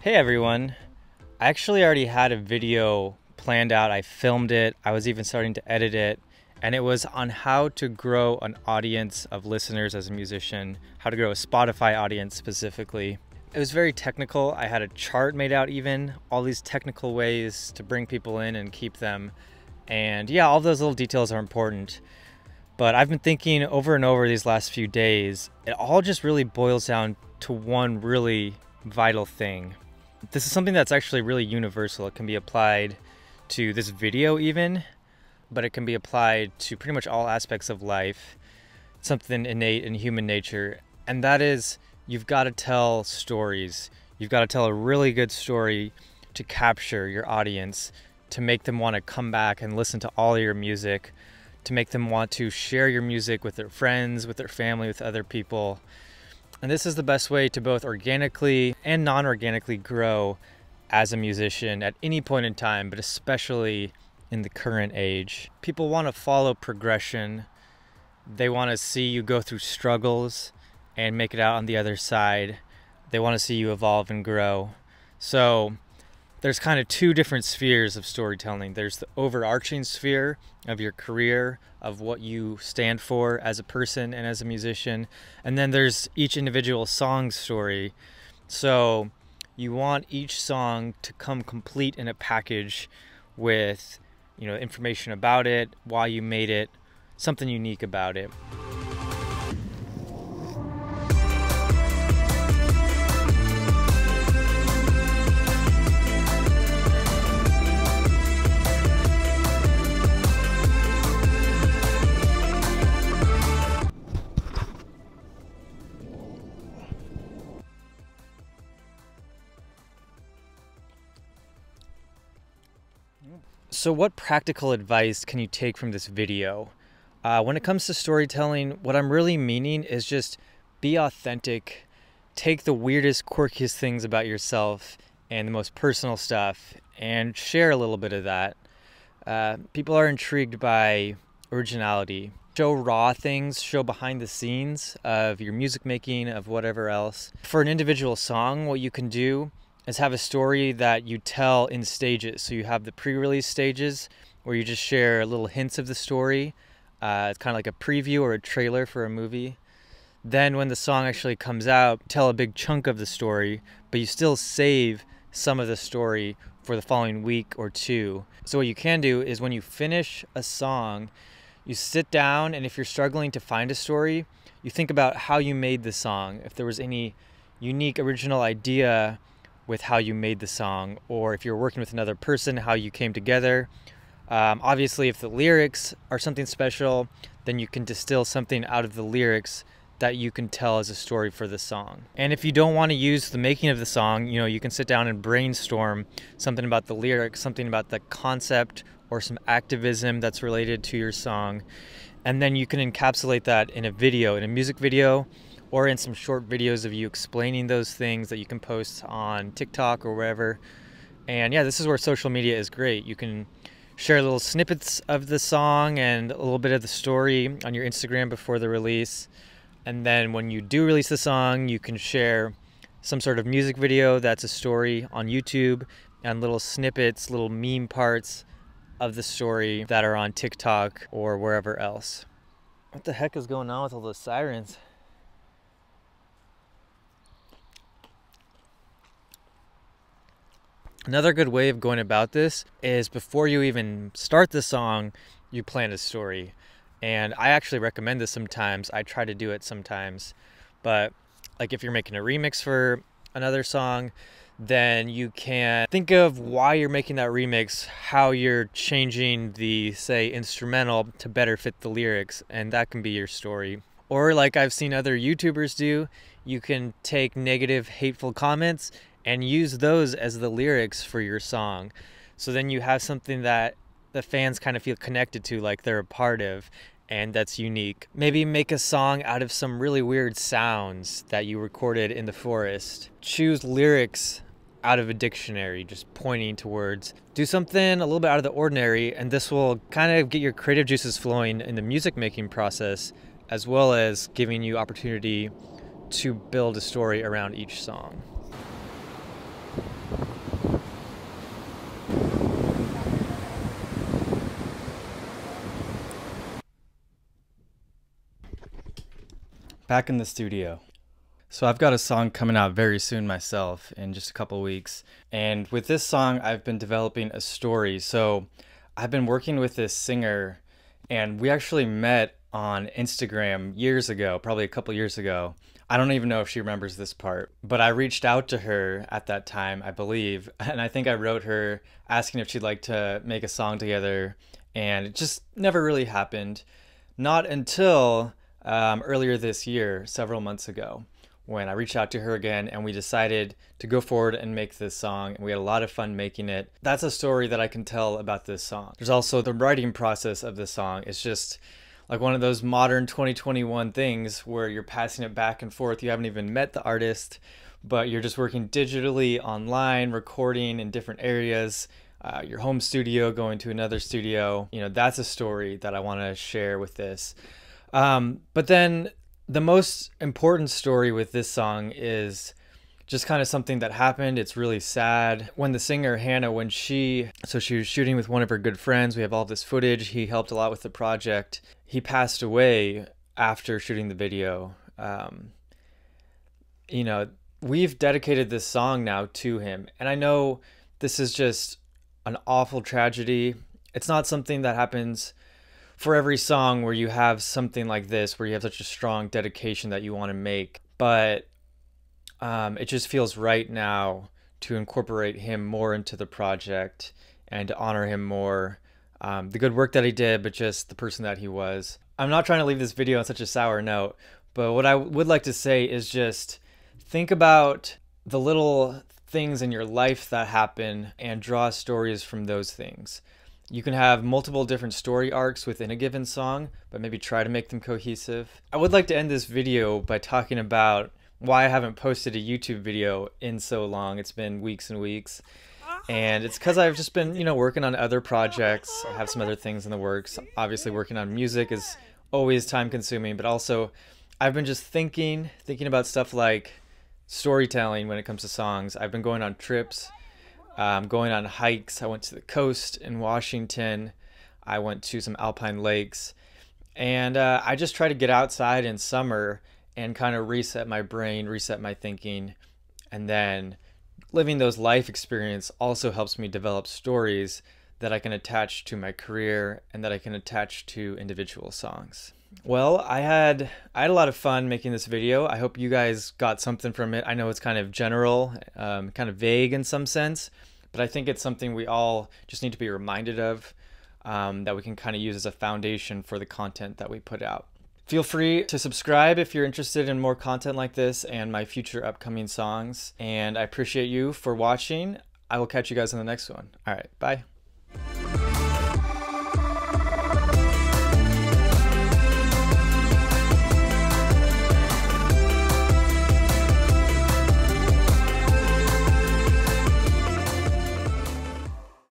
Hey everyone! I actually already had a video planned out. I filmed it. I was even starting to edit it. And it was on how to grow an audience of listeners as a musician, how to grow a Spotify audience specifically. It was very technical. I had a chart made out even, all these technical ways to bring people in and keep them. And yeah, all those little details are important. But I've been thinking over and over these last few days, it all just really boils down to one really vital thing. This is something that's actually really universal. It can be applied to this video even, but it can be applied to pretty much all aspects of life. Something innate in human nature, and that is you've got to tell stories. You've got to tell a really good story to capture your audience, to make them want to come back and listen to all your music, to make them want to share your music with their friends, with their family, with other people. And this is the best way to both organically and non-organically grow as a musician at any point in time, but especially in the current age. People want to follow progression. They want to see you go through struggles and make it out on the other side. They want to see you evolve and grow. So there's kind of two different spheres of storytelling. There's the overarching sphere of your career, of what you stand for as a person and as a musician. And then there's each individual song story. So you want each song to come complete in a package with, information about it, why you made it, something unique about it. So what practical advice can you take from this video? When it comes to storytelling, what I'm really meaning is just be authentic. Take the weirdest, quirkiest things about yourself and the most personal stuff and share a little bit of that. People are intrigued by originality. Show raw things, show behind the scenes of your music making, of whatever else. For an individual song, what you can do is have a story that you tell in stages. So you have the pre-release stages where you just share little hints of the story. It's kind of like a preview or a trailer for a movie. Then when the song actually comes out, tell a big chunk of the story, but you still save some of the story for the following week or two. So what you can do is when you finish a song, you sit down, and if you're struggling to find a story, you think about how you made the song. If there was any unique original idea with how you made the song, or if you're working with another person, how you came together. Obviously, if the lyrics are something special, then you can distill something out of the lyrics that you can tell as a story for the song. And if you don't want to use the making of the song, you can sit down and brainstorm something about the lyrics, something about the concept, or some activism that's related to your song. And then you can encapsulate that in a video, in a music video, or in some short videos of you explaining those things that you can post on TikTok or wherever. And yeah, this is where social media is great. You can share little snippets of the song and a little bit of the story on your Instagram before the release. And then when you do release the song, you can share some sort of music video that's a story on YouTube, and little snippets, little meme parts of the story that are on TikTok or wherever else. What the heck is going on with all those sirens? Another good way of going about this is before you even start the song, you plan a story. And I actually recommend this sometimes. I try to do it sometimes. But like if you're making a remix for another song, then you can think of why you're making that remix, how you're changing the, say, instrumental to better fit the lyrics, and that can be your story. Or like I've seen other YouTubers do, you can take negative, hateful comments and use those as the lyrics for your song. So then you have something that the fans kind of feel connected to, like they're a part of, and that's unique. Maybe make a song out of some really weird sounds that you recorded in the forest. Choose lyrics out of a dictionary, just pointing to words. Do something a little bit out of the ordinary, and this will kind of get your creative juices flowing in the music making process, as well as giving you opportunity to build a story around each song. Back in the studio. So I've got a song coming out very soon myself, in just a couple weeks. And with this song, I've been developing a story. So I've been working with this singer, and we actually met on Instagram years ago, probably a couple years ago. I don't even know if she remembers this part, but I reached out to her at that time, I believe, and I think I wrote her asking if she'd like to make a song together, and it just never really happened. Not until earlier this year, several months ago, when I reached out to her again and we decided to go forward and make this song. And we had a lot of fun making it. That's a story that I can tell about this song. There's also the writing process of this song. It's just like one of those modern 2021 things where you're passing it back and forth. You haven't even met the artist, but you're just working digitally online, recording in different areas. Your home studio, going to another studio. You know, that's a story that I want to share with this. But then the most important story with this song is just kind of something that happened. It's really sad. When the singer Hannah, she was shooting with one of her good friends. We have all this footage. He helped a lot with the project. He passed away after shooting the video. You know, we've dedicated this song now to him. And I know this is just an awful tragedy. It's not something that happens for every song where you have something like this, where you have such a strong dedication that you want to make. But it just feels right now to incorporate him more into the project and to honor him more. The good work that he did, but just the person that he was. I'm not trying to leave this video on such a sour note, but what I would like to say is just think about the little things in your life that happen and draw stories from those things. You can have multiple different story arcs within a given song, but maybe try to make them cohesive. I would like to end this video by talking about why I haven't posted a YouTube video in so long. It's been weeks and weeks. And it's because I've just been, working on other projects. I have some other things in the works. Obviously, working on music is always time consuming, but also I've been just thinking about stuff like storytelling when it comes to songs. I've been going on trips. Going on hikes. I went to the coast in Washington. I went to some alpine lakes, and I just try to get outside in summer and kind of reset my brain, reset my thinking, and then living those life experience also helps me develop stories that I can attach to my career and that I can attach to individual songs. Well, I had a lot of fun making this video. I hope you guys got something from it. I know it's kind of general, kind of vague in some sense, but I think it's something we all just need to be reminded of, that we can kind of use as a foundation for the content that we put out. Feel free to subscribe if you're interested in more content like this and my future upcoming songs. And I appreciate you for watching. I will catch you guys in the next one. All right, bye.